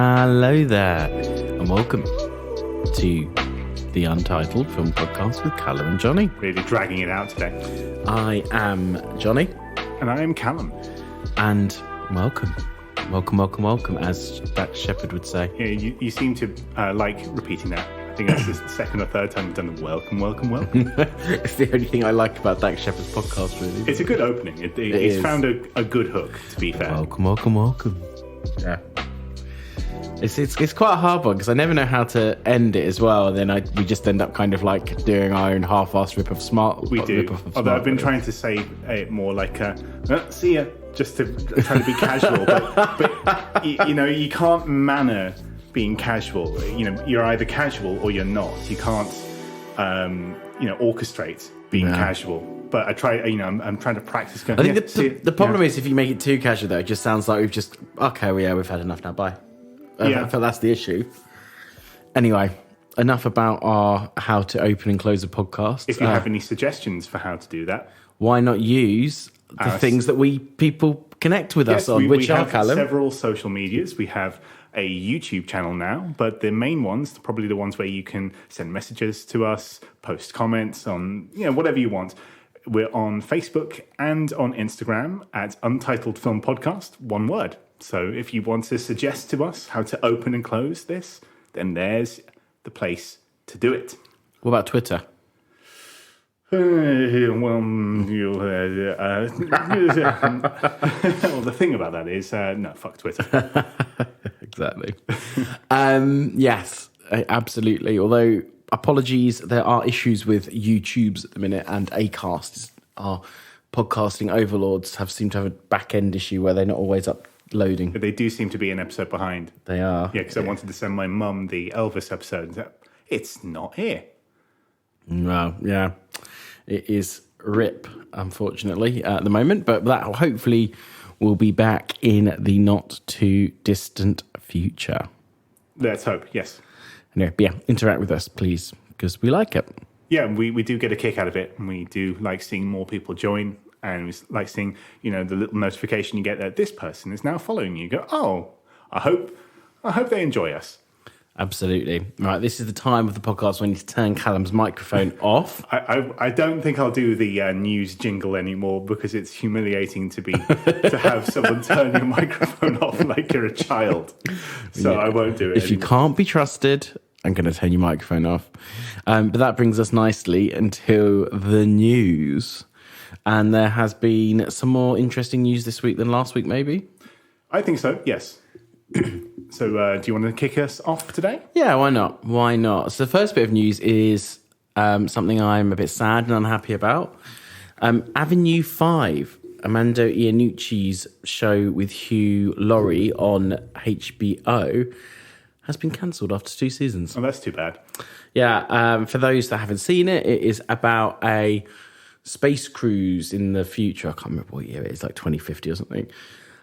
Hello there, and welcome to the Untitled Film Podcast with Callum and Johnny. Really dragging it out today. I am Johnny. And I am Callum. And welcome, as Dax Shepard would say. Yeah, you seem to like repeating that. I think that's the second or third time you've done the welcome. It's the only thing I like about Dax Shepard's podcast, really. It's a good opening. He's found a good hook, to be fair. Welcome. Yeah. It's quite a hard one because I never know how to end it as well. And then we just end up kind of like doing our own half-assed rip of Smart. We do. Although I've been trying to say it more like see ya, just to try to be casual. but you can't manner being casual. You're either casual or you're not. You can't orchestrate being casual. But I try. I'm trying to practice. I think the problem is if you make it too casual, though, it just sounds like we've had enough now. Bye. I feel that's the issue. Anyway, enough about our how to open and close a podcast. If you have any suggestions for how to do that, why not use the things that people connect with us on? Which we are, have Callum? Several social medias. We have a YouTube channel now, but the main ones, probably the ones where you can send messages to us, post comments on whatever you want. We're on Facebook and on Instagram at Untitled Film Podcast, one word. So if you want to suggest to us how to open and close this, then there's the place to do it. What about Twitter? Well, the thing about that is, no, fuck Twitter. Exactly. Yes, absolutely. Although, apologies, there are issues with YouTube's at the minute, and Acast, our podcasting overlords, seem to have a back-end issue where they're not always uploading. But they do seem to be an episode behind. They are. Yeah, because I wanted to send my mum the Elvis episode. It's not here. Well, yeah. It is rip, unfortunately, at the moment. But that hopefully will be back in the not-too-distant future. Let's hope, yes. Anyway, but yeah, interact with us, please, because we like it. Yeah, we do get a kick out of it, and we do like seeing more people join, and we like seeing, the little notification you get that this person is now following you. You go, oh, I hope they enjoy us. Absolutely. Right, this is the time of the podcast when you need to turn Callum's microphone off. I don't think I'll do the news jingle anymore because it's humiliating to have someone turn your microphone off like you're a child. So yeah, I won't do it If you can't be trusted, I'm going to turn your microphone off. But that brings us nicely into the news. And there has been some more interesting news this week than last week, maybe? I think so, yes. So do you want to kick us off today? Yeah, why not? So the first bit of news is something I'm a bit sad and unhappy about. Avenue 5, Armando Iannucci's show with Hugh Laurie on HBO, has been cancelled after 2 seasons. Oh, that's too bad. Yeah, for those that haven't seen it, it is about a space cruise in the future. I can't remember what year it is, like 2050 or something.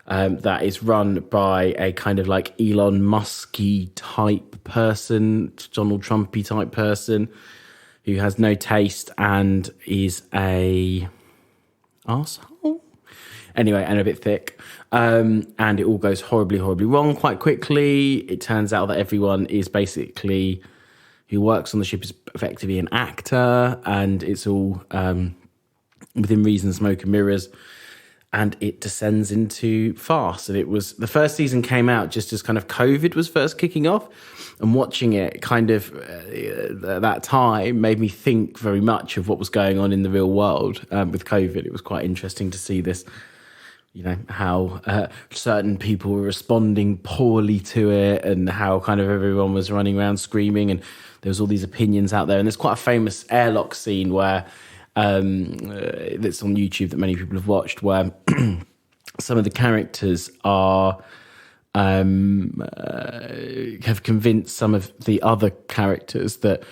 That is run by a kind of like Elon Musky type person, Donald Trumpy type person, who has no taste and is a arsehole. Anyway, and a bit thick. And it all goes horribly, horribly wrong quite quickly. It turns out that everyone is basically, who works on the ship is effectively an actor, and it's all within reason, smoke and mirrors. And it descends into farce. And it was, the first season came out just as kind of COVID was first kicking off. And watching it kind of at that time made me think very much of what was going on in the real world with COVID. It was quite interesting to see this, how certain people were responding poorly to it and how kind of everyone was running around screaming. And there was all these opinions out there. And there's quite a famous airlock scene where that's on YouTube that many people have watched, where some of the characters are have convinced some of the other characters that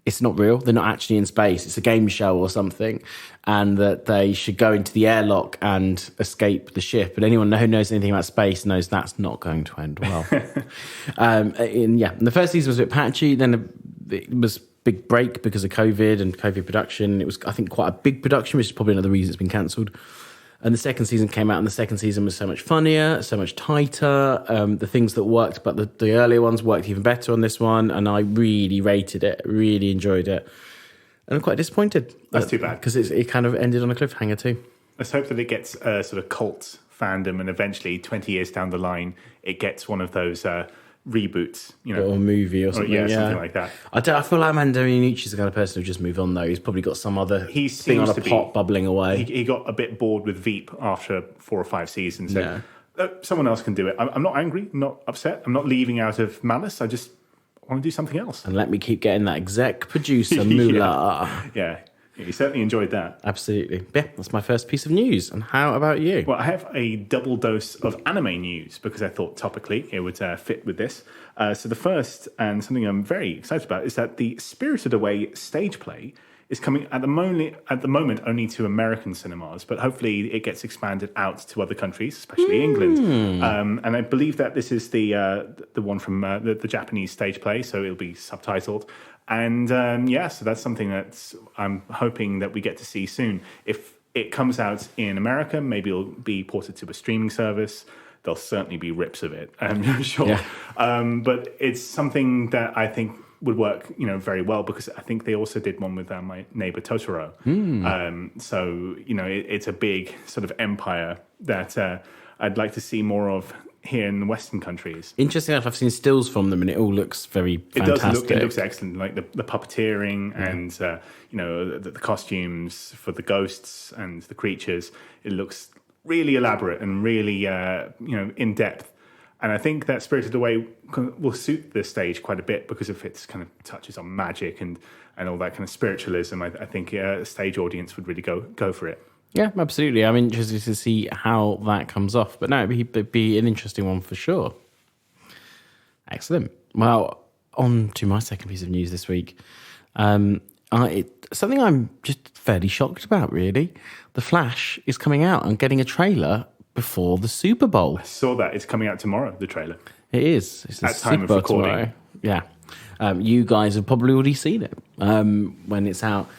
it's not real, they're not actually in space, it's a game show or something, and that they should go into the airlock and escape the ship. And anyone who knows anything about space knows that's not going to end well. And the first season was a bit patchy, then it was big break because of COVID and COVID production. It was, I think, quite a big production, which is probably another reason it's been cancelled. And the second season came out, and the second season was so much funnier, so much tighter. The things that worked, but the earlier ones worked even better on this one. And I really rated it, really enjoyed it. And I'm quite disappointed. That's too bad. Because it kind of ended on a cliffhanger too. Let's hope that it gets a sort of cult fandom, and eventually 20 years down the line, it gets one of those reboots, or a movie or something. Something like that. I feel like Mando Iannucci's the kind of person who just move on though. He's probably got some other thing on a pot bubbling away. He got a bit bored with Veep after 4 or 5 seasons. So someone else can do it. I'm not angry, I'm not upset. I'm not leaving out of malice. I just want to do something else. And let me keep getting that exec producer moolah. Yeah. You certainly enjoyed that. Absolutely. Yeah, that's my first piece of news. And how about you? Well, I have a double dose of anime news because I thought topically it would fit with this. So the first, and something I'm very excited about, is that the Spirited Away stage play is coming at the moment only to American cinemas, but hopefully it gets expanded out to other countries, especially England. And I believe that this is the one from the Japanese stage play, so it'll be subtitled. And so that's something that I'm hoping that we get to see soon. If it comes out in America, maybe it'll be ported to a streaming service. There'll certainly be rips of it, I'm sure. Yeah. But it's something that I think would work, very well, because I think they also did one with My Neighbor Totoro. So, it's a big sort of empire that I'd like to see more of here in the Western countries. Interesting enough, I've seen stills from them and it all looks very fantastic. It looks excellent, like the puppeteering and the costumes for the ghosts and the creatures. It looks really elaborate and really in depth. And I think that Spirited Away will suit the stage quite a bit because of its kind of touches on magic and all that kind of spiritualism. I think a stage audience would really go for it. Yeah, absolutely. I'm interested to see how that comes off. But no, it'd be an interesting one for sure. Excellent. Well, on to my second piece of news this week. Something I'm just fairly shocked about, really. The Flash is coming out and getting a trailer before the Super Bowl. I saw that. It's coming out tomorrow, the trailer. It is. It's the At time Super of Bowl recording. Tomorrow. Yeah. You guys have probably already seen it when it's out.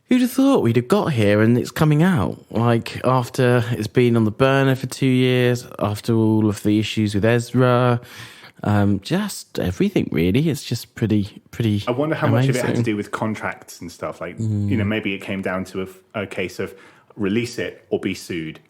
Who'd have thought we'd have got here and it's coming out? Like, after it's been on the burner for 2 years, after all of the issues with Ezra, just everything, really. It's just pretty I wonder how much of it had to amazing. do with contracts and stuff. Like, maybe it came down to a case of release it or be sued.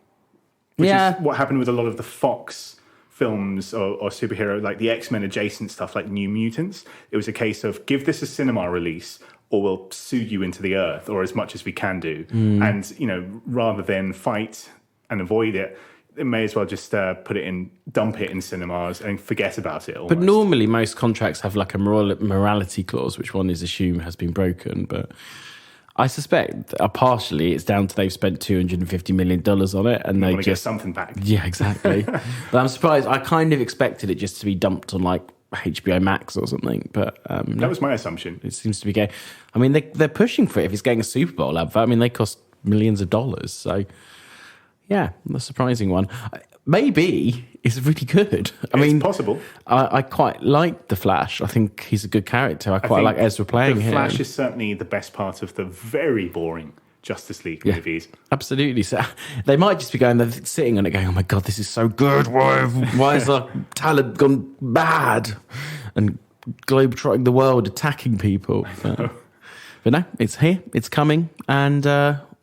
Which is what happened with a lot of the Fox films or superhero, like the X-Men adjacent stuff, like New Mutants. It was a case of give this a cinema release or we'll sue you into the earth, or as much as we can do. And, rather than fight and avoid it, it may as well just dump it in cinemas and forget about it almost. But normally most contracts have like a morality clause, which one is assumed has been broken. But I suspect partially it's down to they've spent $250 million on it and they just get something back. Yeah, exactly. But I'm surprised. I kind of expected it just to be dumped on like HBO Max or something, but that was my assumption. It seems to be going. I mean, they're pushing for it. If it's getting a Super Bowl advert, I mean, they cost millions of dollars. So, yeah, the surprising one. Maybe it's really good. It's possible. I quite like the Flash. I think he's a good character. I quite like Ezra playing him. The Flash is certainly the best part of the very boring Justice League movies. Absolutely. So they might just be they're sitting on it going, oh my God, this is so good. Why has our talent gone bad? And globetrotting the world, attacking people. But no, it's here, it's coming, and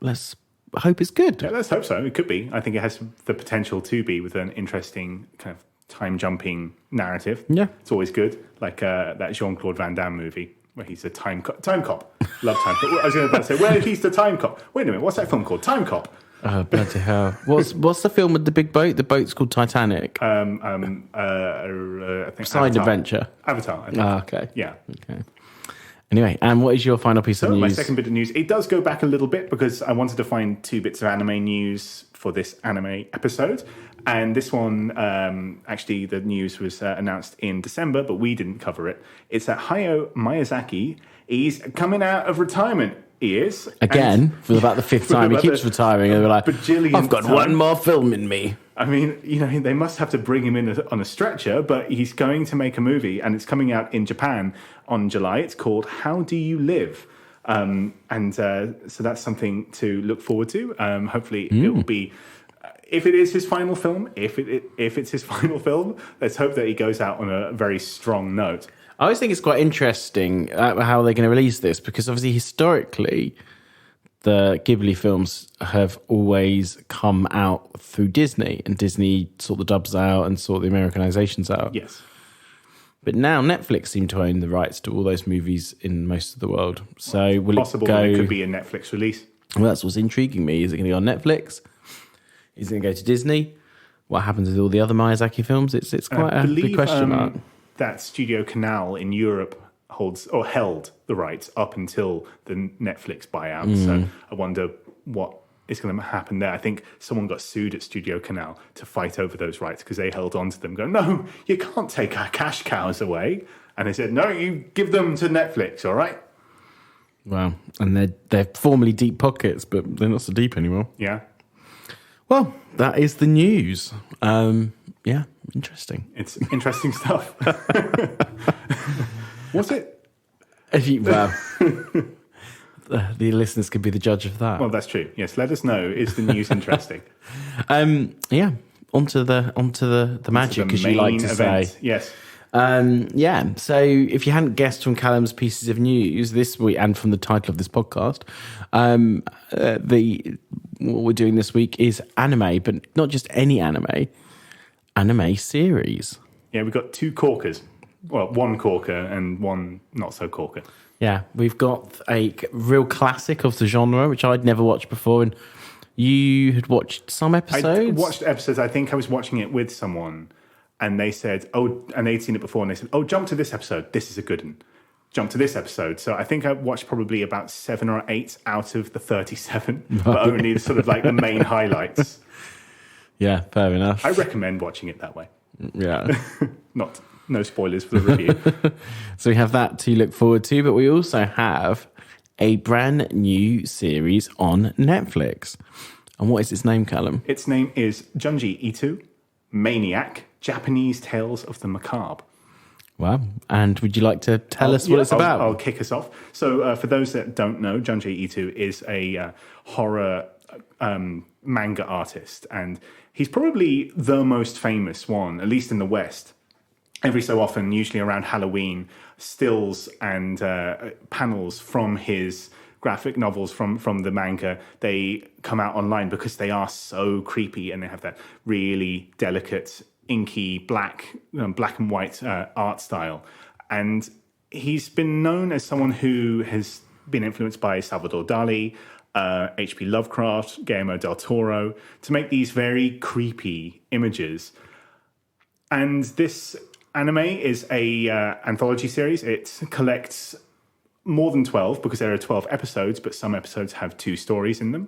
let's hope it's good. Yeah, let's hope so. It could be. I think it has the potential to be with an interesting kind of time-jumping narrative. Yeah. It's always good. Like that Jean-Claude Van Damme movie where he's a time cop. Love Time Cop. I was going to say, where he's the time cop. Wait a minute, what's that film called? Time Cop. Oh, bloody hell. What's the film with the big boat? The boat's called Titanic. I think Side Avatar. Adventure. Avatar, I think. Okay. Yeah. Okay. Anyway, and what is your final piece of news? My second bit of news, it does go back a little bit because I wanted to find 2 bits of anime news for this anime episode. And this one, actually, the news was announced in December, but we didn't cover it. It's that Hayao Miyazaki, he's coming out of retirement. He is. Again, for about the 5th time. He keeps retiring. And they're like, I've got one more film in me. I mean, they must have to bring him in on a stretcher, but he's going to make a movie, and it's coming out in Japan on July. It's called How Do You Live? So that's something to look forward to. Hopefully, it will be. If it is his final film, if it's his final film, let's hope that he goes out on a very strong note. I always think it's quite interesting how they're going to release this, because obviously historically the Ghibli films have always come out through Disney, and Disney sort the dubs out and sort the Americanizations out. Yes. But now Netflix seem to own the rights to all those movies in most of the world. So will possible it go... that it could be a Netflix release. Well, that's what's intriguing me. Is it going to go on Netflix? Is it going to go to Disney? What happens with all the other Miyazaki films? It's quite a big question mark. That Studio Canal in Europe held the rights up until the Netflix buyout. So I wonder what is going to happen there. I think someone got sued at Studio Canal to fight over those rights because they held on to them, going, no, you can't take our cash cows away. And they said, no, you give them to Netflix, all right? Wow. And they're formerly deep pockets, but they're not so deep anymore. Yeah. Well, that is the news. Yeah, interesting. It's interesting stuff. Was it? The listeners could be the judge of that. Well, that's true. Yes, let us know. Is the news interesting? Yeah, onto the magic, as you like to say. Yes. So if you hadn't guessed from Callum's pieces of news this week and from the title of this podcast, what we're doing this week is anime, but not just any anime series. Yeah, we've got two corkers. Well, one corker and one not so corker. Yeah, we've got a real classic of the genre, which I'd never watched before, and you had watched some episodes? I watched episodes. I think I was watching it with someone, and they said, and they'd seen it before, and they said, jump to this episode. This is a good one. Jump to this episode. So I think I watched probably about 7 or 8 out of the 37, but only sort of like the main highlights. Yeah, fair enough. I recommend watching it that way. Yeah. No spoilers for the review. So we have that to look forward to, but we also have a brand new series on Netflix. And what is its name, Callum? Its name is Junji Ito Maniac, Japanese Tales of the Macabre. Wow. And would you like to tell us what it's about? I'll kick us off. So for those that don't know, Junji Ito is a horror manga artist, and he's probably the most famous one, at least in the West. Every so often, usually around Halloween, stills and panels from his graphic novels from the manga, they come out online because they are so creepy, and they have that really delicate, inky, black and white art style. And he's been known as someone who has been influenced by Salvador Dali, H.P. Lovecraft, Guillermo del Toro, to make these very creepy images. And this anime is a anthology series. It collects more than 12 because there are 12 episodes, but some episodes have 2 stories in them,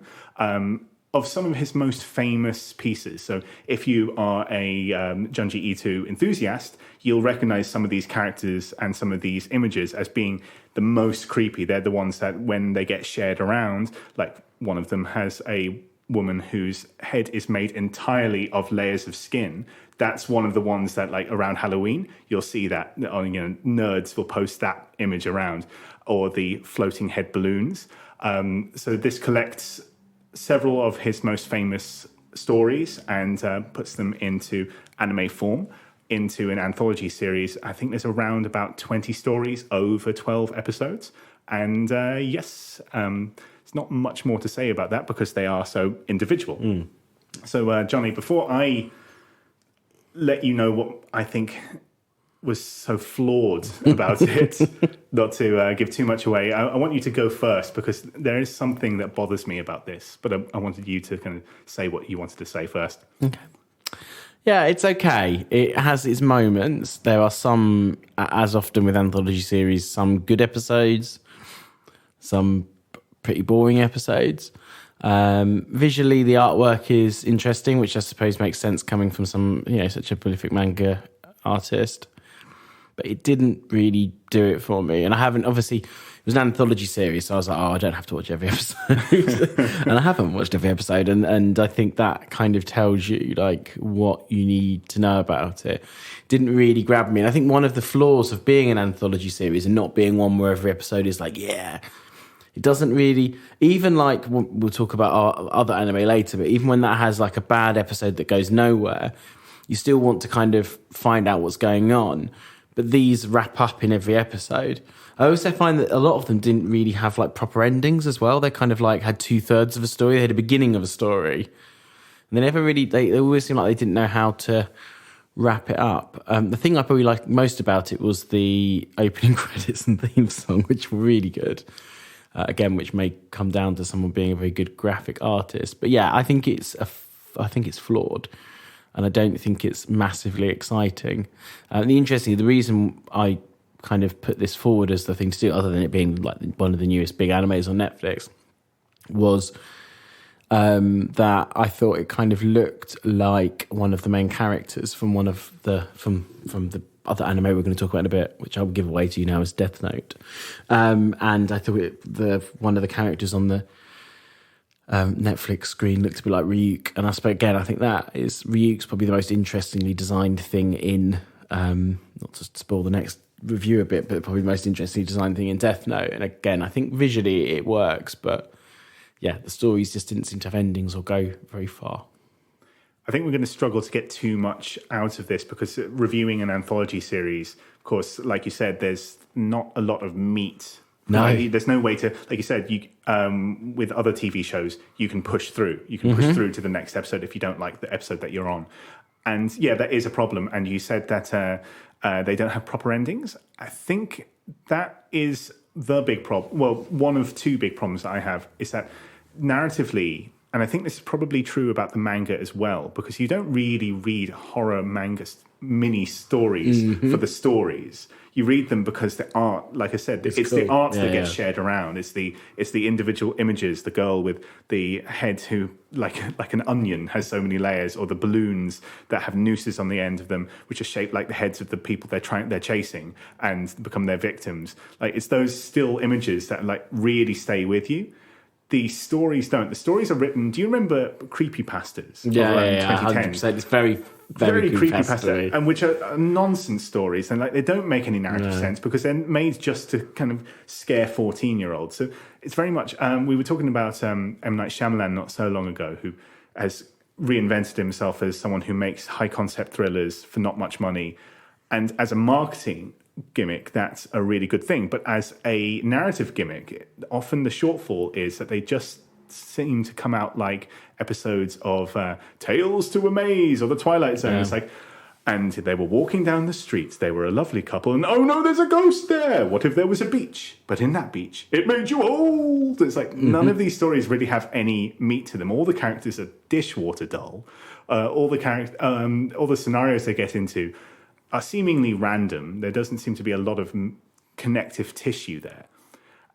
of some of his most famous pieces. So if you are a Junji Ito enthusiast, you'll recognize some of these characters and some of these images as being the most creepy. They're the ones that when they get shared around, like one of them has a woman whose head is made entirely of layers of skin. That's one of the ones that, like, around Halloween, you'll see that, nerds will post that image around, or the floating head balloons. So this collects several of his most famous stories and puts them into anime form, into an anthology series. I think there's around about 20 stories over 12 episodes. And there's not much more to say about that because they are so individual. So, Johnny, before I let you know what I think was so flawed about it, not to give too much away, I want you to go first because there is something that bothers me about this, but I wanted you to kind of say what you wanted to say first. Okay. Yeah, it's okay. It has its moments. There are some, as often with anthology series, some good episodes, some pretty boring episodes. Visually, the artwork is interesting, which I suppose makes sense coming from such a prolific manga artist. But it didn't really do it for me. And I haven't, obviously, it was an anthology series, so I was like, I don't have to watch every episode. And I haven't watched every episode. And I think that kind of tells you, like, what you need to know about it. Didn't really grab me. And I think one of the flaws of being an anthology series and not being one where every episode is like, yeah, It doesn't really, even like, we'll talk about our other anime later, but even when that has like a bad episode that goes nowhere, you still want to kind of find out what's going on. But these wrap up in every episode. I also find that a lot of them didn't really have like proper endings as well. They kind of like had 2/3 of a story. They had a beginning of a story. And they never really, they always seemed like they didn't know how to wrap it up. The thing I probably liked most about it was the opening credits and theme song, which were really good. Again, which may come down to someone being a very good graphic artist. But yeah, I think it's flawed. And I don't think it's massively exciting. The reason I kind of put this forward as the thing to do, other than it being like one of the newest big animes on Netflix, was that I thought it kind of looked like one of the main characters from one of the from the other anime we're going to talk about in a bit, which I'll give away to you now, is Death Note. And I thought one of the characters on the Netflix screen looked a bit like Ryuk, and I think that is Ryuk's probably the most interestingly designed thing in not to spoil the next review a bit, but probably the most interestingly designed thing in Death Note. And again, I think visually it works, but yeah, the stories just didn't seem to have endings or go very far. I think we're going to struggle to get too much out of this because reviewing an anthology series, of course, like you said, there's not a lot of meat. No, there's no way to, like you said, with other TV shows, you can push through. You can push through to the next episode if you don't like the episode that you're on. And yeah, that is a problem. And you said that they don't have proper endings. I think that is the big problem. Well, one of two big problems that I have is that narratively, and I think this is probably true about the manga as well, because you don't really read horror manga mini stories for the stories. You read them because the art, like I said, it's cool. The art that gets shared around. It's the individual images. The girl with the head who, like an onion, has so many layers, or the balloons that have nooses on the end of them, which are shaped like the heads of the people they're chasing and become their victims. Like, it's those still images that like really stay with you. The stories don't. The stories are written. Do you remember creepypastas? Yeah, 100%. It's very creepypasta, and which are nonsense stories, and like they don't make any narrative sense because they're made just to kind of scare 14-year-olds. So it's very much. We were talking about M. Night Shyamalan not so long ago, who has reinvented himself as someone who makes high concept thrillers for not much money, and as a marketing gimmick, that's a really good thing. But as a narrative gimmick, often the shortfall is that they just seem to come out like episodes of Tales to a Maze or The Twilight Zone. It's like, and they were walking down the streets, they were a lovely couple, and oh no, there's a ghost there. What if there was a beach? But in that beach, it made you old. It's like none of these stories really have any meat to them. All the characters are dishwater dull. All the scenarios they get into are seemingly random. There doesn't seem to be a lot of connective tissue there.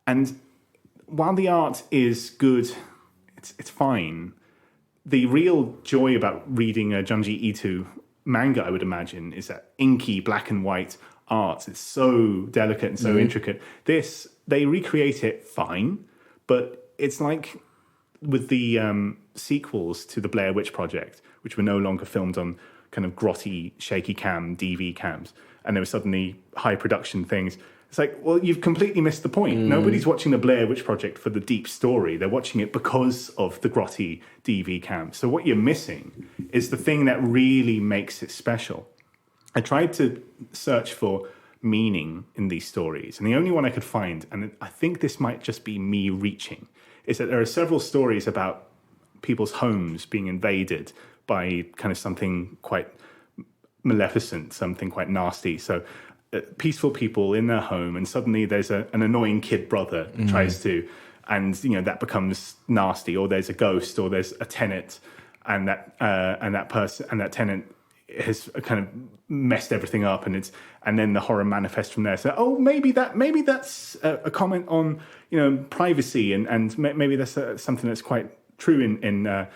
And while the art is good, it's fine. The real joy about reading a Junji Ito manga, I would imagine, is that inky black and white art. It's so delicate and so intricate. This, they recreate it fine, but it's like with the sequels to the Blair Witch Project, which were no longer filmed on kind of grotty, shaky cam, DV cams, and there were suddenly high production things. It's like, well, you've completely missed the point. Nobody's watching the Blair Witch Project for the deep story. They're watching it because of the grotty DV cam. So what you're missing is the thing that really makes it special. I tried to search for meaning in these stories, and the only one I could find, and I think this might just be me reaching, is that there are several stories about people's homes being invaded by kind of something quite maleficent, something quite nasty. So peaceful people in their home, and suddenly there's an annoying kid brother who tries to, and that becomes nasty. Or there's a ghost, or there's a tenant, and that tenant has kind of messed everything up, and then the horror manifests from there. So maybe that's a comment on privacy, and maybe that's something that's quite true in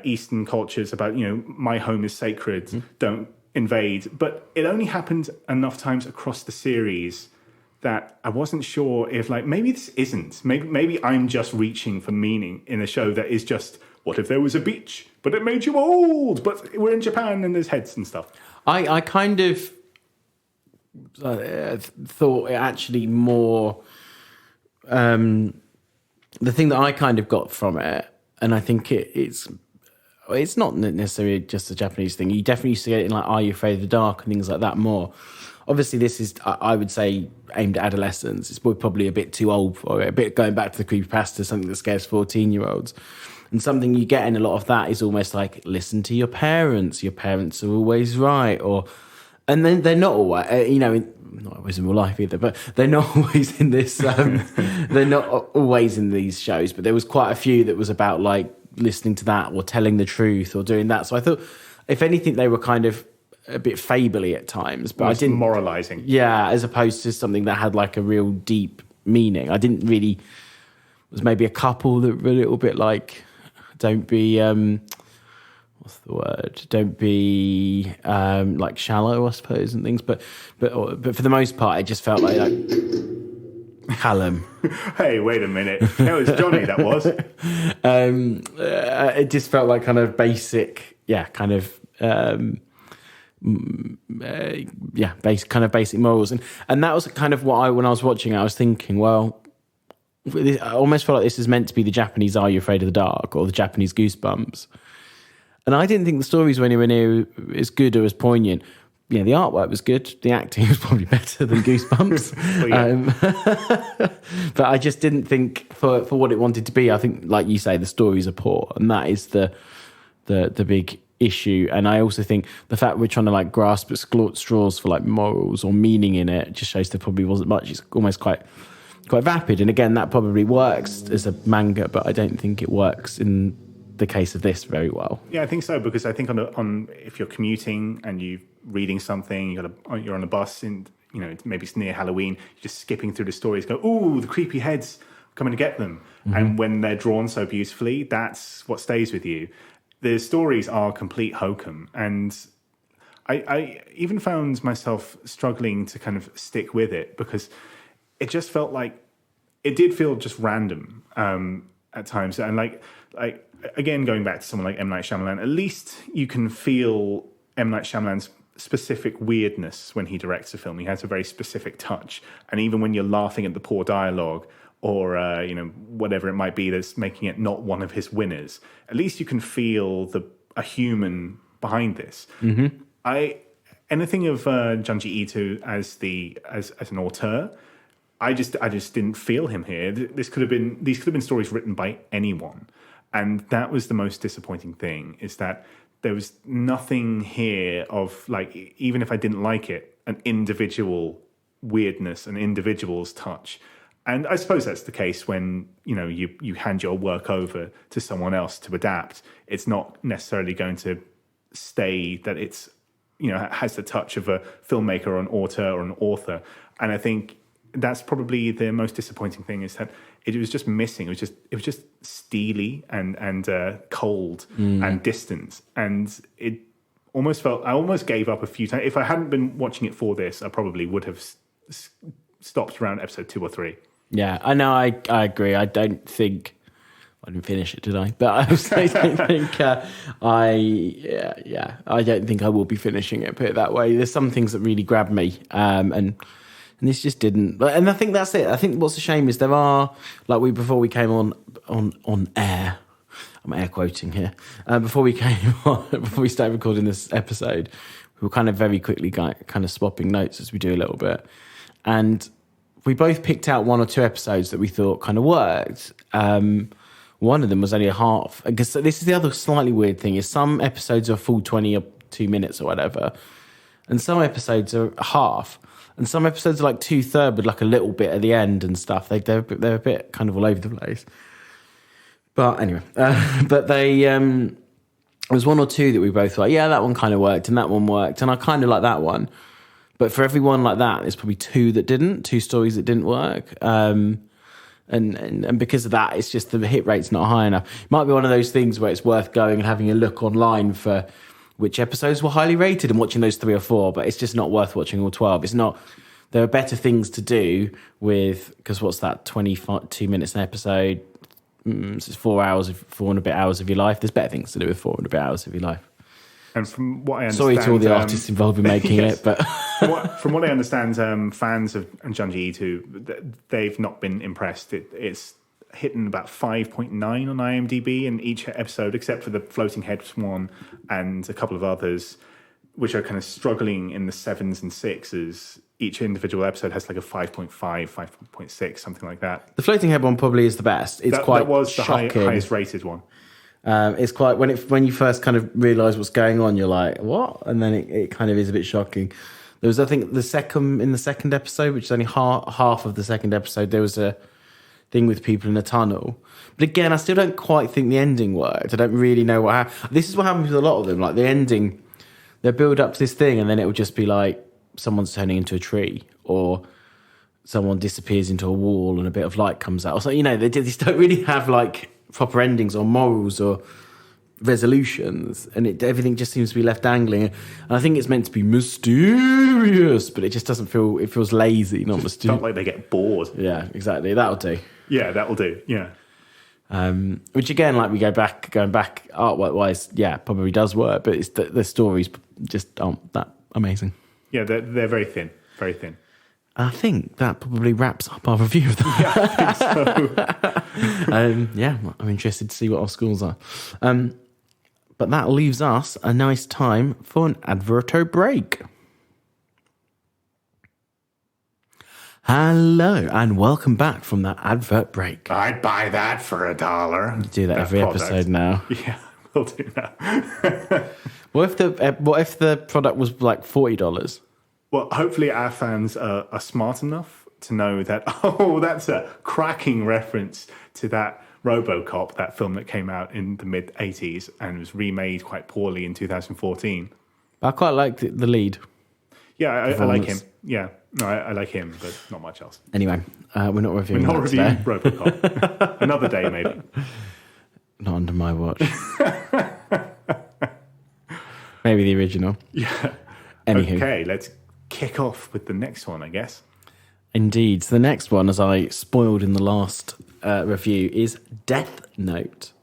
Eastern cultures about my home is sacred, don't invade. But it only happened enough times across the series that I wasn't sure if maybe this isn't, maybe I'm just reaching for meaning in a show that is just, what if there was a beach but it made you old, but we're in Japan and there's heads and stuff. I kind of thought it actually more the thing that I kind of got from it, and I think it's not necessarily just a Japanese thing. You definitely see it in like Are You Afraid of the Dark and things like that more. Obviously, this is, I would say, aimed at adolescents. It's probably a bit too old for it. A bit going back to the creepypasta, something that scares 14-year-olds. And something you get in a lot of that is almost like, listen to your parents. Your parents are always right. And then they're not always, not always in real life either, but they're not always in this, they're not always in these shows. But there was quite a few that was about like listening to that or telling the truth or doing that. So I thought, if anything, they were kind of a bit fably at times. But I didn't... moralising. Yeah, as opposed to something that had like a real deep meaning. I didn't really... There was maybe a couple that were a little bit like... Don't be, what's the word? Don't be like shallow, I suppose, and things. But for the most part, it just felt like Callum. Hey, wait a minute. That was Johnny, that was. It just felt like kind of basic, kind of basic morals. And that was kind of what when I was watching it, I was thinking, well, I almost felt like this is meant to be the Japanese Are You Afraid of the Dark or the Japanese Goosebumps. And I didn't think the stories were anywhere near as good or as poignant. Yeah, the artwork was good. The acting was probably better than Goosebumps. But I just didn't think for what it wanted to be. I think, like you say, the stories are poor. And that is the big issue. And I also think the fact we're trying to like grasp at straws for like morals or meaning in it just shows there probably wasn't much. It's almost quite vapid, and again that probably works as a manga, but I don't think it works in the case of this very well. Yeah, I think so, because I think on if you're commuting and you're reading something, you're on a bus and maybe it's near Halloween, you're just skipping through the stories, go, ooh, the creepy heads coming to get them, and when they're drawn so beautifully, that's what stays with you. The stories are complete hokum, and I even found myself struggling to kind of stick with it because it just felt like it did feel just random at times. And like again, going back to someone like M. Night Shyamalan, at least you can feel M. Night Shyamalan's specific weirdness when he directs a film. He has a very specific touch. And even when you're laughing at the poor dialogue or, whatever it might be that's making it not one of his winners, at least you can feel a human behind this. Mm-hmm. Anything of Junji Ito as an auteur, I just didn't feel him here. These could have been stories written by anyone, and that was the most disappointing thing. Is that there was nothing here of like, even if I didn't like it, an individual weirdness, an individual's touch. And I suppose that's the case when you hand your work over to someone else to adapt. It's not necessarily going to stay that it's has the touch of a filmmaker or an auteur or an author. And I think that's probably the most disappointing thing, is that it was just missing. It was just steely and cold and distant, and it almost felt. I almost gave up a few times. If I hadn't been watching it for this, I probably would have stopped around episode 2 or 3. Yeah, I know. I agree. I don't think I didn't finish it, did I? But I also don't think I don't think I will be finishing it. Put it that way. There's some things that really grab me, and this just didn't. And I think that's it. I think what's a shame is there are, like before we came on air. I'm air quoting here. Before we started recording this episode, we were kind of very quickly kind of swapping notes as we do a little bit, and we both picked out 1 or 2 episodes that we thought kind of worked. One of them was only a half. Because this is the other slightly weird thing, is some episodes are a full 20 or 2 minutes or whatever, and some episodes are half. And some episodes are like 2/3 with like a little bit at the end and stuff. They're a bit kind of all over the place. But anyway, there was 1 or 2 that we both thought, yeah, that one kind of worked and that one worked. And I kind of like that one. But for every one like that, there's probably 2 stories that didn't work. And because of that, it's just the hit rate's not high enough. It might be one of those things where it's worth going and having a look online for which episodes were highly rated and watching those 3 or 4, but it's just not worth watching all 12. It's not. There are better things to do with, because what's that, 22 minutes an episode? So it's 4 and a bit hours of your life. There's better things to do with 4 and a bit hours of your life. And from what I understand, sorry to all the artists involved in making yes, it, but from what I understand, fans of Junji Ito, they've not been impressed. hitting about 5.9 on IMDb in each episode, except for the Floating Heads one and a couple of others, which are kind of struggling in the 7s and 6s. Each individual episode has like a 5.5, 5.6, something like that. The Floating Head one probably is the best. It's quite that was the shocking. highest rated one. It's quite when you first kind of realise what's going on, you're like, what? And then it kind of is a bit shocking. There was, I think, in the second episode, which is only half of the second episode, there was a thing with people in a tunnel. But again, I still don't quite think the ending worked. I don't really know what happened. This is what happens with a lot of them. Like the ending, they build up to this thing, and then it will just be like someone's turning into a tree, or someone disappears into a wall and a bit of light comes out. Or so, they just don't really have like proper endings or morals or resolutions, and everything just seems to be left dangling. And I think it's meant to be mysterious, but it just doesn't feel. It feels lazy, not mysterious. Felt like they get bored. Yeah, exactly. That'll do. Yeah, that'll do. Yeah. Which again, like going back artwork wise, yeah, probably does work, but it's the stories just aren't that amazing. Yeah, they're very thin, very thin. I think that probably wraps up our review of that. Yeah, I think so. Yeah, I'm interested to see what our scores are. But that leaves us a nice time for an adverto break. Hello, and welcome back from that advert break. I'd buy that for $1. We do that every episode now. Yeah, we'll do that. What if the product was like $40? Well, hopefully our fans are smart enough to know that, that's a cracking reference to that RoboCop, that film that came out in the mid-'80s and was remade quite poorly in 2014. I quite like the lead. Yeah, I like him. Yeah, no, I like him, but not much else. Anyway, we're not reviewing RoboCop. Another day, maybe. Not under my watch. Maybe the original. Yeah. Anywho. Okay, let's kick off with the next one, I guess. Indeed. So the next one, as I spoiled in the last review, is Death Note.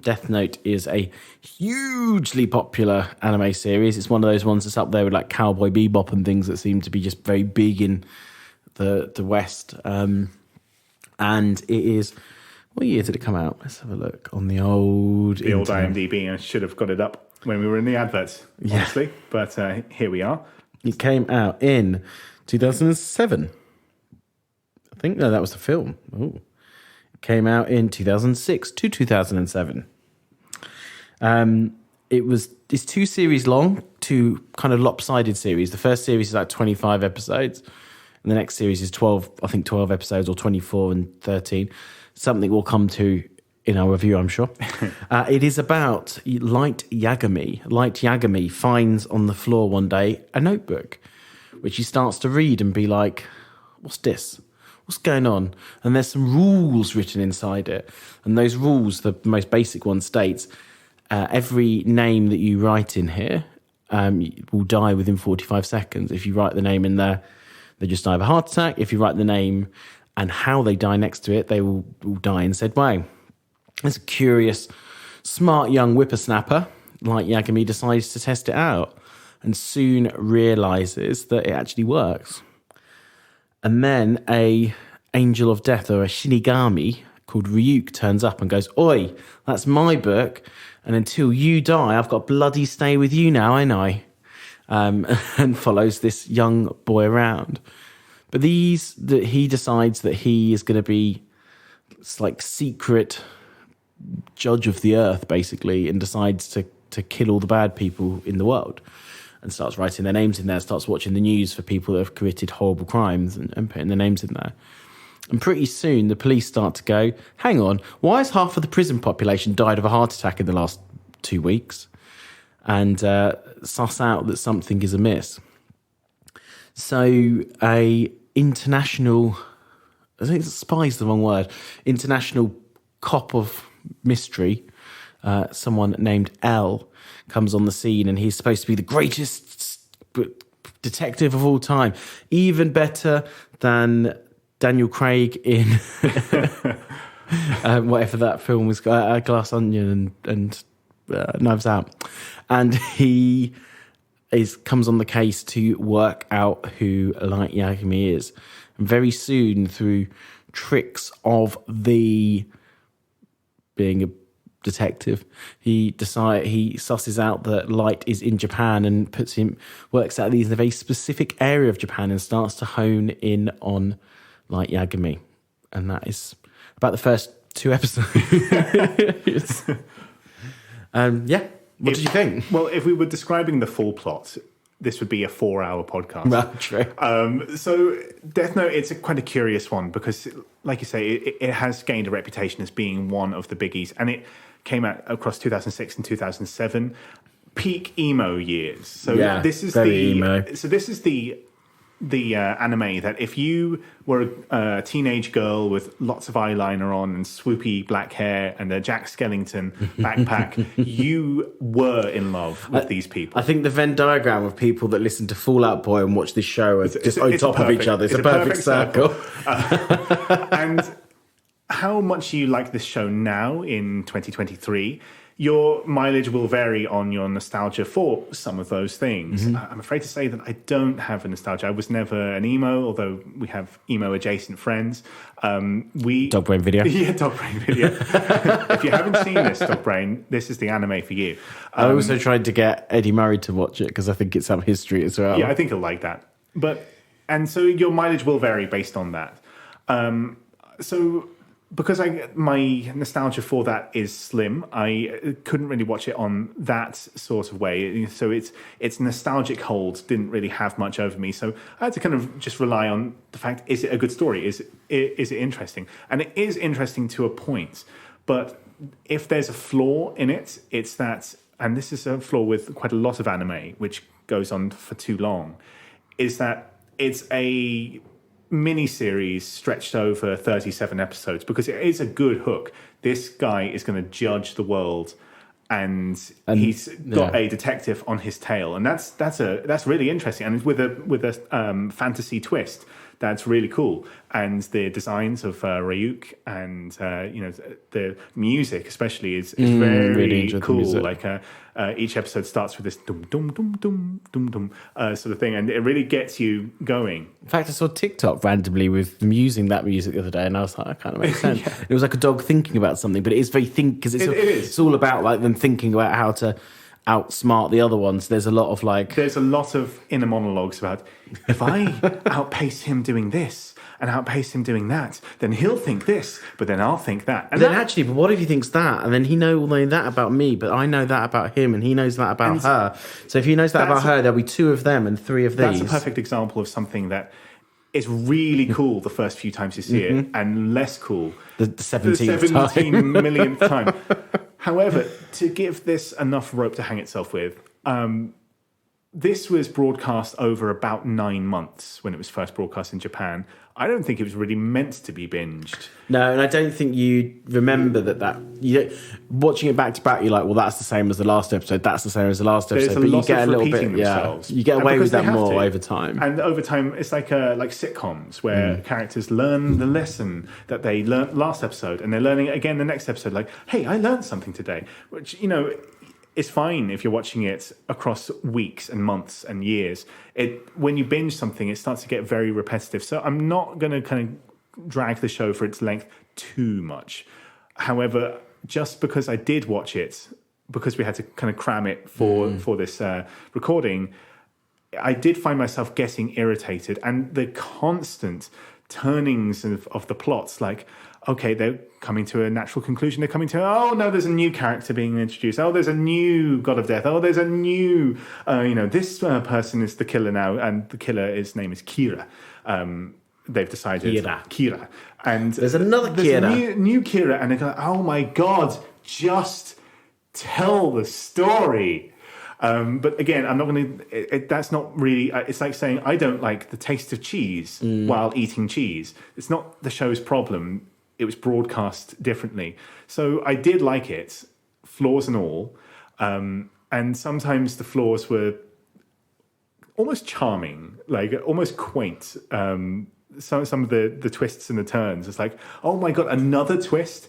Death Note is a hugely popular anime series. It's one of those ones that's up there with like Cowboy Bebop and things that seem to be just very big in the West. And it is... What year did it come out? Let's have a look on the old IMDb. I should have got it up when we were in the adverts, honestly. Yeah. But here we are. It came out in 2007. I think, no, that was the film. Oh. It came out in 2006 to 2007. It's 2 series long, 2 kind of lopsided series. The first series is like 25 episodes. And the next series is 12 episodes, or 24 and 13. Something we'll come to in our review, I'm sure. It is about Light Yagami. Light Yagami finds on the floor one day a notebook, which he starts to read and be like, what's this? What's going on? And there's some rules written inside it. And those rules, the most basic one states, every name that you write in here will die within 45 seconds. If you write the name in there, they just die of a heart attack. If you write the name and how they die next to it, they will die in said way. As a curious, smart young whippersnapper, Light Yagami decides to test it out and soon realizes that it actually works. And then a angel of death, or a Shinigami called Ryuk, turns up and goes, "Oi, that's my book, and until you die, I've got to bloody stay with you now, ain't I?" And follows this young boy around. But he decides that he is going to be like secret judge of the earth, basically, and decides to kill all the bad people in the world, and starts writing their names in there, starts watching the news for people that have committed horrible crimes and putting their names in there. And pretty soon the police start to go, hang on, why has half of the prison population died of a heart attack in the last 2 weeks? And suss out that something is amiss. So international, I think spy's the wrong word, international cop of mystery, someone named L, comes on the scene, and he's supposed to be the greatest detective of all time, even better than Daniel Craig in whatever that film was, Glass Onion and Knives Out. And he comes on the case to work out who Light Yagami is. And very soon, through tricks of the being a detective, he susses out that Light is in Japan and works out that he's in a very specific area of Japan and starts to hone in on Light Yagami. And that is about the first 2 episodes. What did you think? Well, if we were describing the full plot, this would be a 4-hour podcast. Well, true. So Death Note, it's quite a curious one because, like you say, it has gained a reputation as being one of the biggies, and it came out across 2006 and 2007, peak emo years. So this is emo. So this is the anime that if you were a teenage girl with lots of eyeliner on and swoopy black hair and a Jack Skellington backpack, you were in love with these people. I think the Venn diagram of people that listen to Fall Out Boy and watch this show are just on top of each other. It's a perfect circle. And how much you like this show now in 2023, your mileage will vary on your nostalgia for some of those things. I'm afraid to say that I don't have a nostalgia. I was never an emo, although we have emo-adjacent friends. Dog Brain Video. Yeah, Dog Brain Video. If you haven't seen this, Dog Brain, this is the anime for you. I also tried to get Eddie Murray to watch it because I think it's some history as well. Yeah, I think he'll like that. And so your mileage will vary based on that. Because my nostalgia for that is slim, I couldn't really watch it on that sort of way. So its nostalgic hold didn't really have much over me. So I had to kind of just rely on the fact: is it a good story? Is it interesting? And it is interesting to a point. But if there's a flaw in it, it's that, and this is a flaw with quite a lot of anime, which goes on for too long, is that it's a mini-series stretched over 37 episodes because it is a good hook. This guy is going to judge the world, and he's got a detective on his tail, and that's really interesting, and with a fantasy twist that's really cool. And the designs of Ryuk and the music especially is very really cool. Like each episode starts with this dum dum dum dum dum dum sort of thing, and it really gets you going. In fact, I saw TikTok randomly with them using that music the other day, and I was like, that kind of makes sense. It was like a dog thinking about something, but it is very because it's all about like them thinking about how to outsmart the other ones. There's a lot of inner monologues about, if I outpace him doing this and outpace him doing that, then he'll think this, but then I'll think that. And then actually, but what if he thinks that, and then he will know that about me, but I know that about him, and he knows that about her. So if he knows that about her, there'll be 2 of them and 3 of these. That's a perfect example of something that is really cool the first few times you see it, and less cool the 17 millionth time. However, to give this enough rope to hang itself with, this was broadcast over about 9 months when it was first broadcast in Japan. I don't think it was really meant to be binged. No, and I don't think you remember that watching it back to back, you're like, well, that's the same as the last episode. That's the same as the last episode. But you get a little bit, you get away with that more over time. And over time, it's like sitcoms where characters learn the lesson that they learned last episode, and they're learning it again the next episode. Like, hey, I learned something today, which it's fine if you're watching it across weeks and months and years. When you binge something, it starts to get very repetitive. So I'm not going to kind of drag the show for its length too much. However, just because I did watch it, because we had to kind of cram it for this recording, I did find myself getting irritated. And the constant turnings of the plots, like, okay, they're coming to a natural conclusion. They're coming to, oh, no, there's a new character being introduced. Oh, there's a new God of Death. Oh, there's a new, this person is the killer now, and the killer, his name is Kira. They've decided. Kira. And there's another Kira. There's a new Kira, and they're going, oh, my God, just tell the story. But again, I'm not going to. That's not really. It's like saying I don't like the taste of cheese while eating cheese. It's not the show's problem. It was broadcast differently. So I did like it, flaws and all. And sometimes the flaws were almost charming, like almost quaint. Some of the twists and the turns. It's like, oh my God, another twist.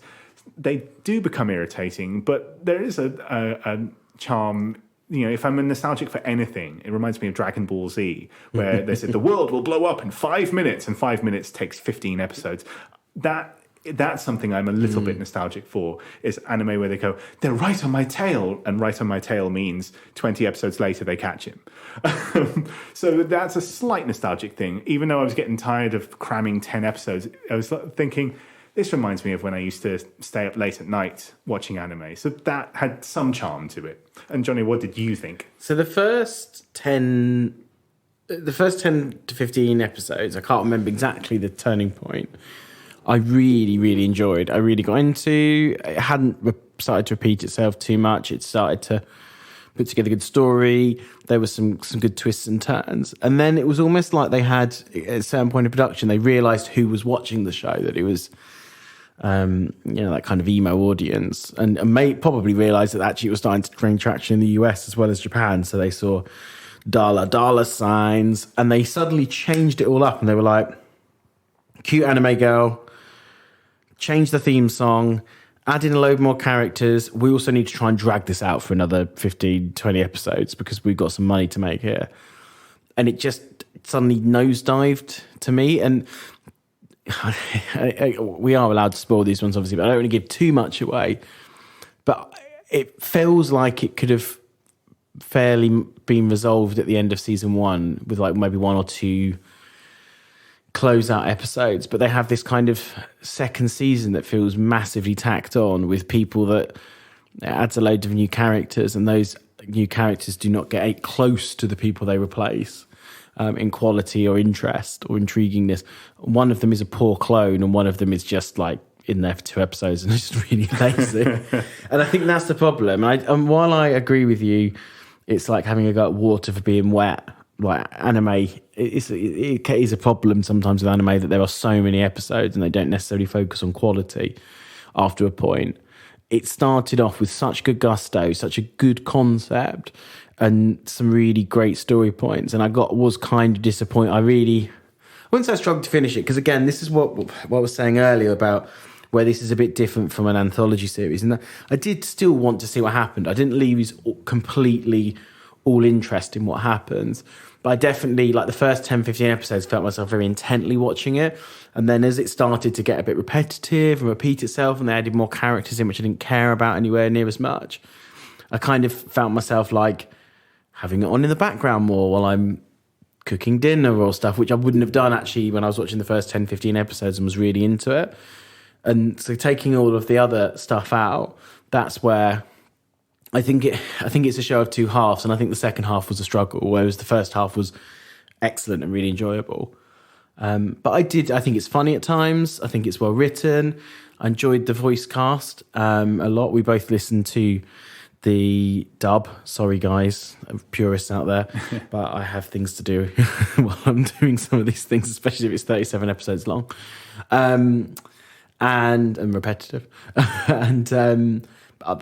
They do become irritating, but there is a charm if I'm nostalgic for anything, it reminds me of Dragon Ball Z, where they said the world will blow up in 5 minutes, and 5 minutes takes 15 episodes. That's something I'm a little bit nostalgic for, is anime where they go, they're right on my tail, and right on my tail means 20 episodes later they catch him. So that's a slight nostalgic thing. Even though I was getting tired of cramming 10 episodes, I was thinking, this reminds me of when I used to stay up late at night watching anime. So that had some charm to it. And Johnny, what did you think? So the first 10 to 15 episodes, I can't remember exactly the turning point, I really, really enjoyed. I really got into. It hadn't started to repeat itself too much. It started to put together a good story. There was some good twists and turns. And then it was almost like they had, at a certain point of production, they realised who was watching the show, that it was, that kind of emo audience. And may probably realised that actually it was starting to gain traction in the US as well as Japan. So they saw dollar signs, and they suddenly changed it all up. And they were like, cute anime girl, change the theme song, add in a load more characters. We also need to try and drag this out for another 15, 20 episodes because we've got some money to make here. And it just suddenly nosedived to me. And we are allowed to spoil these ones, obviously, but I don't want to give too much away. But it feels like it could have fairly been resolved at the end of season 1 with like maybe 1 or 2 close-out episodes, but they have this kind of second season that feels massively tacked on with people that adds a load of new characters, and those new characters do not get close to the people they replace in quality or interest or intriguingness. One of them is a poor clone, and one of them is just like in there for 2 episodes and it's just really lazy. And I think that's the problem. And while I agree with you, it's like having a go at water for being wet. Like anime, it is a problem sometimes with anime that there are so many episodes and they don't necessarily focus on quality after a point. It started off with such good gusto, such a good concept, and some really great story points. And I was kind of disappointed. I wouldn't say I struggled to finish it, because again, this is what I was saying earlier about where this is a bit different from an anthology series. And I did still want to see what happened. I didn't leave completely all interest in what happens, but I definitely, like the first 10, 15 episodes, felt myself very intently watching it. And then as it started to get a bit repetitive and repeat itself, and they added more characters in which I didn't care about anywhere near as much, I kind of found myself like having it on in the background more while I'm cooking dinner or stuff, which I wouldn't have done actually when I was watching the first 10, 15 episodes and was really into it. And so taking all of the other stuff out, that's where I think it's a show of 2 halves, and I think the second half was a struggle, whereas the first half was excellent and really enjoyable. But I think it's funny at times. I think it's well written. I enjoyed the voice cast a lot. We both listened to the dub. Sorry, guys, purists out there, but I have things to do while I'm doing some of these things, especially if it's 37 episodes long and repetitive. And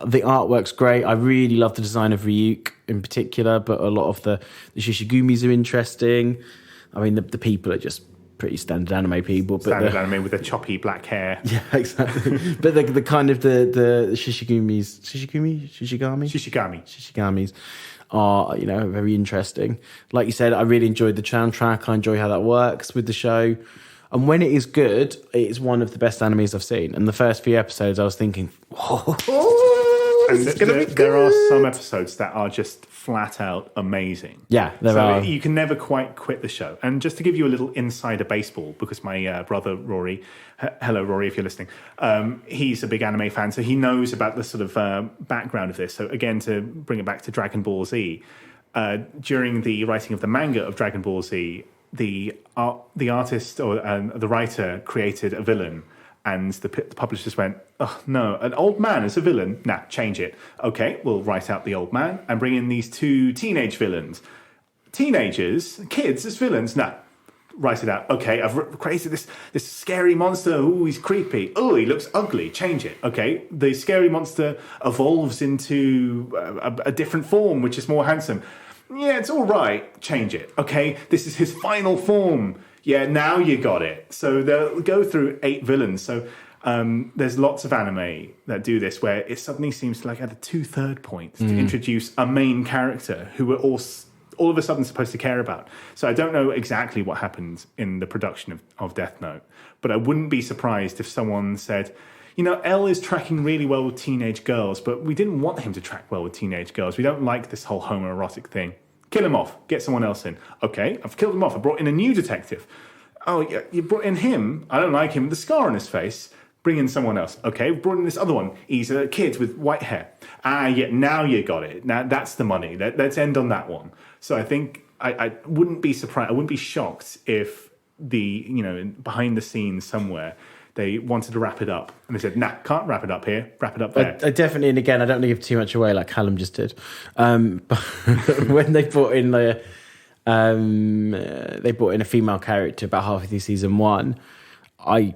the artwork's great. I really love the design of Ryuk in particular, but a lot of the Shishigumis are interesting. I mean, the people are just pretty standard anime people. But Anime with the choppy black hair. Yeah, exactly. But the kind of the Shishigami's are, very interesting. Like you said, I really enjoyed the soundtrack. I enjoy how that works with the show. And when it is good, it's one of the best animes I've seen. And the first few episodes, I was thinking, whoa, and there are some episodes that are just flat out amazing. Yeah, there are. You can never quite quit the show. And just to give you a little insider baseball, because my brother Rory, hello Rory if you're listening, he's a big anime fan, so he knows about the sort of background of this. So again, to bring it back to Dragon Ball Z, during the writing of the manga of Dragon Ball Z, the artist or the writer created a villain, and the publishers went, oh no, an old man is a villain? Nah, change it. Okay, we'll write out the old man and bring in these 2 teenage villains. Teenagers, kids as villains? Nah, write it out. Okay, I've created this scary monster. Ooh, he's creepy. Oh, he looks ugly. Change it. Okay, the scary monster evolves into a different form, which is more handsome. Yeah, it's all right. Change it. Okay, this is his final form. Yeah, now you got it. So they'll go through 8 villains. So There's lots of anime that do this, where it suddenly seems like at a 2/3 point to introduce a main character who we're all of a sudden supposed to care about. So I don't know exactly what happened in the production of Death Note, but I wouldn't be surprised if someone said, L is tracking really well with teenage girls, but we didn't want him to track well with teenage girls. We don't like this whole homoerotic thing. Kill him off. Get someone else in. Okay, I've killed him off. I brought in a new detective. Oh, yeah, you brought in him. I don't like him. The scar on his face. Bring in someone else. Okay, brought in this other one. He's a kid with white hair. Yeah, now you got it. Now that's the money. Let's end on that one. So I think I wouldn't be surprised. I wouldn't be shocked if behind the scenes somewhere they wanted to wrap it up and they said, nah, can't wrap it up here. Wrap it up there. I definitely, and again, I don't want to give too much away like Callum just did. But when they brought in a female character about halfway through season 1, I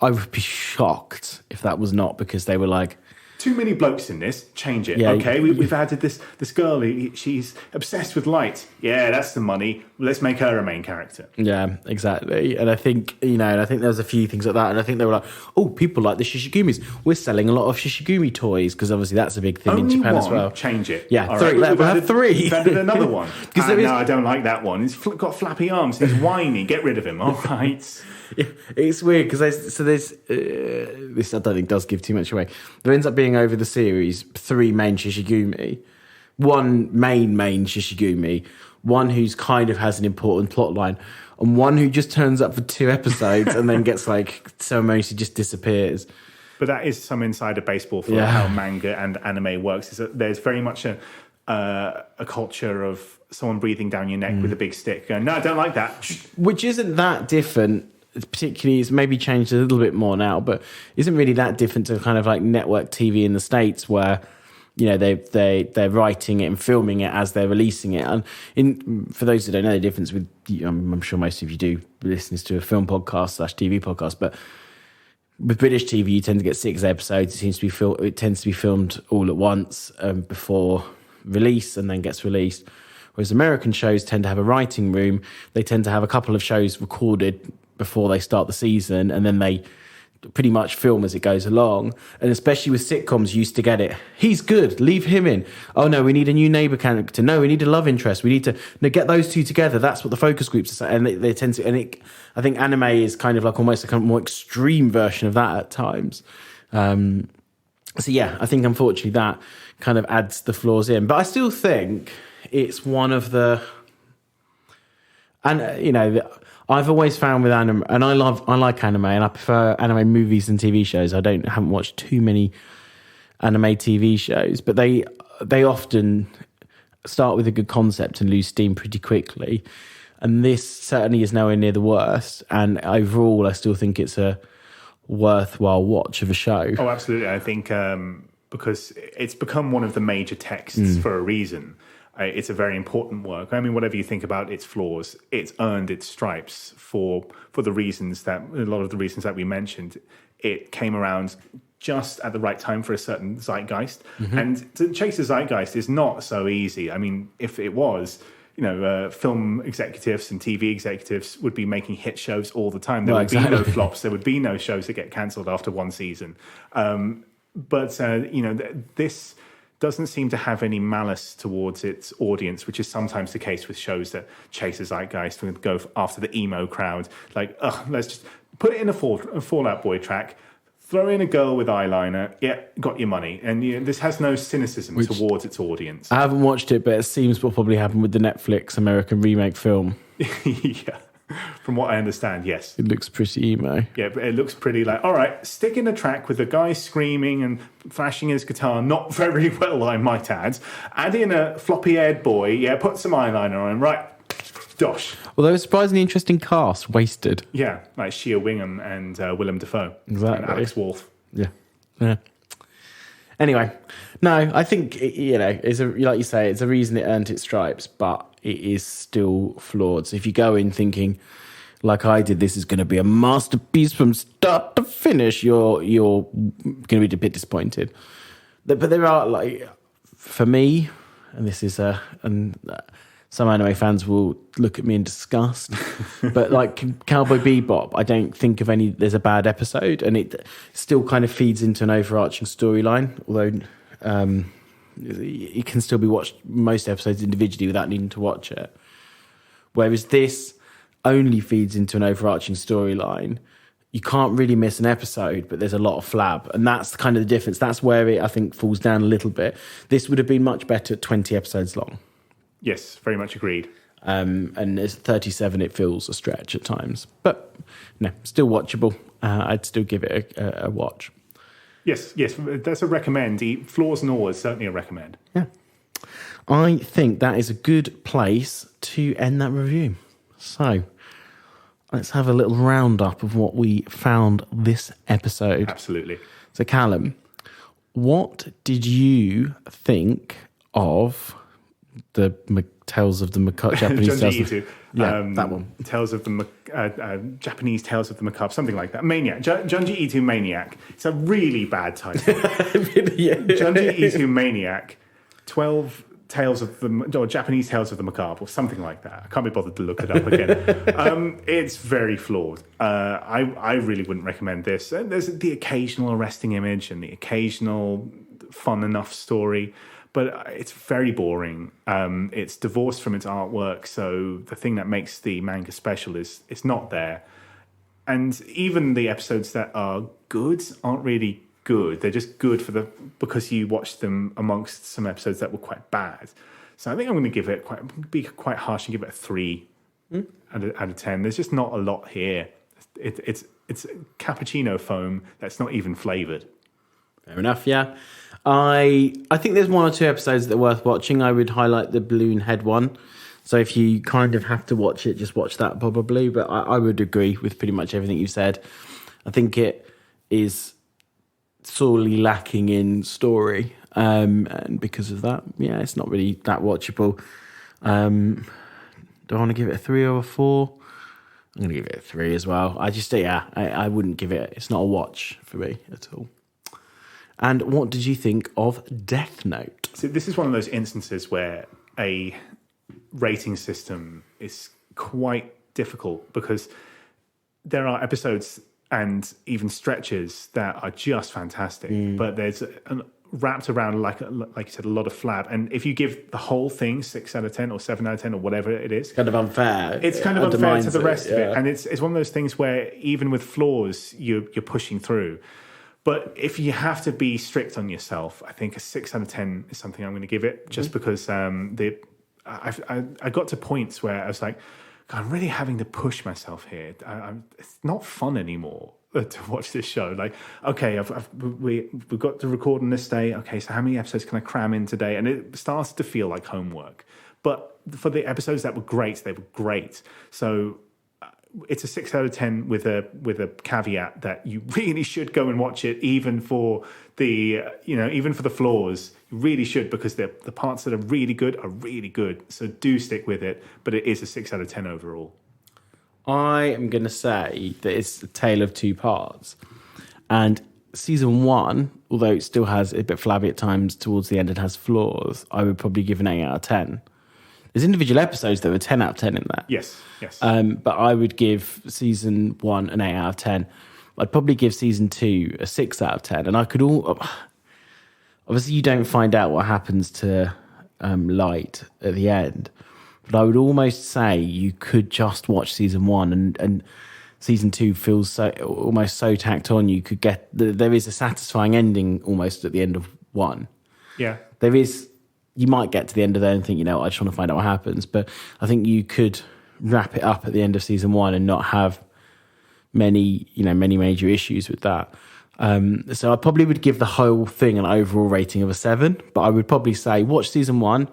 would be shocked if that was not because they were like, too many blokes in this, change it. Yeah, okay, we've added this girl, she's obsessed with light. Yeah, that's the money. Let's make her a main character. Yeah, exactly. And I think, there was a few things like that. And I think they were like, oh, people like the Shishigumis. We're selling a lot of Shishigumi toys because obviously that's a big thing Only in Japan one, as well. Change it. Yeah, all three. Right. We'll have 3. We've added another one. No, I don't like that one. He's got flappy arms. He's whiny. Get rid of him. All right. Yeah, it's weird because there's this I don't think does give too much away. There ends up being over the series 3 main Shishigumi, 1 main Shishigumi, 1 who's kind of has an important plot line, and 1 who just turns up for 2 episodes and then gets ceremoniously just disappears. But that is some insider baseball for how manga and anime works. Is that there's very much a culture of someone breathing down your neck with a big stick going, no, I don't like that. Which isn't that different. Particularly, it's maybe changed a little bit more now, but isn't really that different to kind of like network TV in the States where, they're writing it and filming it as they're releasing it. And for those who don't know the difference with, I'm sure most of you do, listens to a film podcast / TV podcast, but with British TV, you tend to get 6 episodes. It tends to be filmed all at once before release and then gets released. Whereas American shows tend to have a writing room. They tend to have a couple of shows recorded before they start the season, and then they pretty much film as it goes along. And especially with sitcoms, you used to get it. He's good. Leave him in. Oh no, we need a new neighbour character. No, we need a love interest. We need to get those 2 together. That's what the focus groups are saying. And they tend to. And I think anime is kind of like almost a kind of more extreme version of that at times. So yeah, I think unfortunately that kind of adds the flaws in. But I still think it's one of the. And I've always found with anime, and I like anime, and I prefer anime movies and TV shows. I haven't watched too many anime TV shows, but they often start with a good concept and lose steam pretty quickly. And this certainly is nowhere near the worst. And overall, I still think it's a worthwhile watch of a show. Oh, absolutely. I think because it's become one of the major texts for a reason. It's a very important work. I mean, whatever you think about its flaws, it's earned its stripes for the reasons that a lot of the reasons that we mentioned. It came around just at the right time for a certain zeitgeist, and to chase a zeitgeist is not so easy. I mean, if it was, film executives and TV executives would be making hit shows all the time. There would be no flops. There would be no shows that get cancelled after 1 season. But this doesn't seem to have any malice towards its audience, which is sometimes the case with shows that chase a zeitgeist and go after the emo crowd. Like, let's just put it in a Fall Out Boy track, throw in a girl with eyeliner, yeah, got your money. And this has no cynicism towards its audience. I haven't watched it, but it seems what probably happened with the Netflix American remake film. Yeah. From what I understand, yes. It looks pretty emo. Yeah, but it looks pretty like, all right, stick in a track with a guy screaming and flashing his guitar, not very well, I might add. Add in a floppy-haired boy, yeah, put some eyeliner on him, right, dosh. Although a surprisingly interesting cast, Wasted. Yeah, like Shea Wingham and Willem Dafoe. Exactly. And Alex Wolff. Yeah. Anyway, no, I think, it's like you say, it's a reason it earned its stripes, but it is still flawed. So if you go in thinking, like I did, this is going to be a masterpiece from start to finish, you're going to be a bit disappointed. But there are, for me, and this is some anime fans will look at me in disgust. But like Cowboy Bebop, I don't think of any. There's a bad episode, and it still kind of feeds into an overarching storyline. Although it can still be watched most episodes individually without needing to watch it. Whereas this only feeds into an overarching storyline. You can't really miss an episode, but there's a lot of flab. And that's kind of the difference. That's where it, I think, falls down a little bit. This would have been much better at 20 episodes long. Yes, very much agreed. And as 37, it feels a stretch at times. But no, still watchable. I'd still give it a watch. Yes, that's a recommend. Flaws and all is certainly a recommend. Yeah. I think that is a good place to end that review. So let's have a little roundup of what we found this episode. Absolutely. So, Callum, what did you think of the Tales of the Macabre? Japanese Junji Ito. That one. Tales of the Japanese Tales of the Macabre, something like that. Maniac. Junji Ito Maniac. It's a really bad title. Junji Ito Maniac. 12 Tales of the, or Japanese Tales of the Macabre, or something like that. I can't be bothered to look it up again. It's very flawed. I really wouldn't recommend this. There's the occasional arresting image and the occasional fun enough story, but it's very boring. It's divorced from its artwork, so the thing that makes the manga special is it's not there. And even the episodes that are good aren't really good. They're just good because you watched them amongst some episodes that were quite bad. So I think I'm going to give it be quite harsh and give it a 3 out of 10. There's just not a lot here. It's cappuccino foam that's not even flavored. Fair enough. Yeah, I think there's 1 or 2 episodes that are worth watching. I would highlight the balloon head one. So if you kind of have to watch it, just watch that probably. But I would agree with pretty much everything you said. I think it is sorely lacking in story, and because of that, yeah, it's not really that watchable. Do I want to give it a 3 or a 4? I'm going to give it a 3 as well. I wouldn't give it. It's not a watch for me at all. And what did you think of Death Note? So this is one of those instances where a rating system is quite difficult because there are episodes and even stretches that are just fantastic, but there's wrapped around, like you said, a lot of flab. And if you give the whole thing 6 out of 10 or 7 out of 10 or whatever it is, Kind of unfair. it's kind of unfair to the rest of it. Yeah. And it's one of those things where even with flaws, you're pushing through. But if you have to be strict on yourself, I think a 6 out of 10 is something I'm going to give it, just because I got to points where I was like, God, I'm really having to push myself here. It's not fun anymore to watch this show. Like, okay, we've got to record on this day. Okay, so how many episodes can I cram in today? And it starts to feel like homework. But for the episodes that were great, they were great. So it's a 6 out of 10 with a caveat that you really should go and watch it, even for the flaws. You really should, because the parts that are really good. So do stick with it. But it is a 6 out of 10 overall. I am going to say that it's a tale of 2 parts. And season 1, although it still has a bit flabby at times towards the end, it has flaws, I would probably give an 8 out of 10. There's individual episodes that were 10 out of 10 in that. Yes. But I would give season 1 an 8 out of 10. I'd probably give season 2 a 6 out of 10. And I could obviously you don't find out what happens to Light at the end. But I would almost say you could just watch season 1 and season 2 feels almost so tacked on. You could get, there is a satisfying ending almost at the end of 1. Yeah. There is. You might get to the end of that and think, I just want to find out what happens. But I think you could wrap it up at the end of season 1 and not have many major issues with that. So I probably would give the whole thing an overall rating of a 7. But I would probably say watch season 1.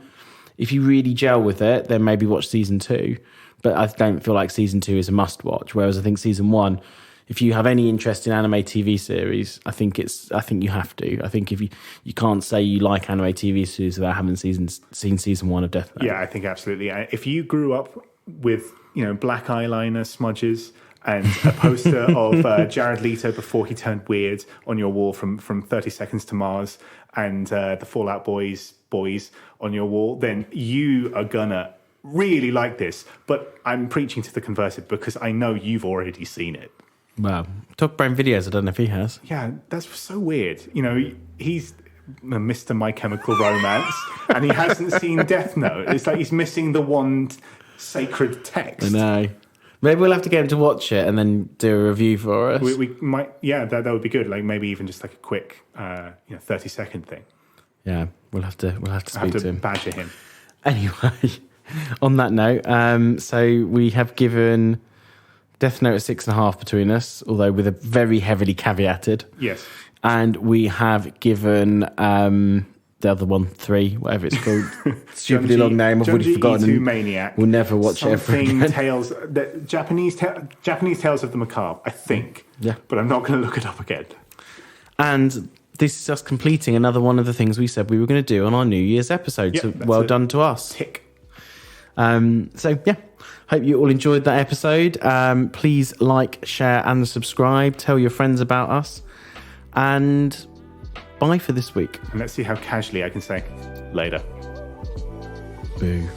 If you really gel with it, then maybe watch season 2. But I don't feel like season 2 is a must watch. Whereas I think season 1, if you have any interest in anime TV series, I think you have to. I think if you can't say you like anime TV series without having seen season 1 of Death Note. Yeah, I think absolutely. If you grew up with black eyeliner smudges and a poster of Jared Leto before he turned weird on your wall from 30 Seconds to Mars, and the Fallout Boys on your wall, then you are gonna really like this, but I'm preaching to the converted because I know you've already seen it. Wow. Talk Brown Videos, I don't know if he has. Yeah, that's so weird. You know, he's Mr. My Chemical Romance, and he hasn't seen Death Note. It's like he's missing the one sacred text. I know. Maybe we'll have to get him to watch it and then do a review for us. We might, yeah, that would be good. Like maybe even just like a quick, 30-second thing. Yeah, we'll have to speak to him. Badger him. Anyway, on that note, so we have given Death Note a 6.5 between us, although with a very heavily caveated. Yes. And we have given the other one 3, whatever it's called. Stupidly long name. I've already forgotten. Junji Ito Maniac. We'll never watch it ever again. Japanese Tales of the Macabre, I think. Yeah. But I'm not going to look it up again. And this is us completing another one of the things we said we were going to do on our New Year's episode. So well done to us. Tick. So yeah, hope you all enjoyed that episode. Please like, share and subscribe. Tell your friends about us. And bye for this week. And let's see how casually I can say later. Boo.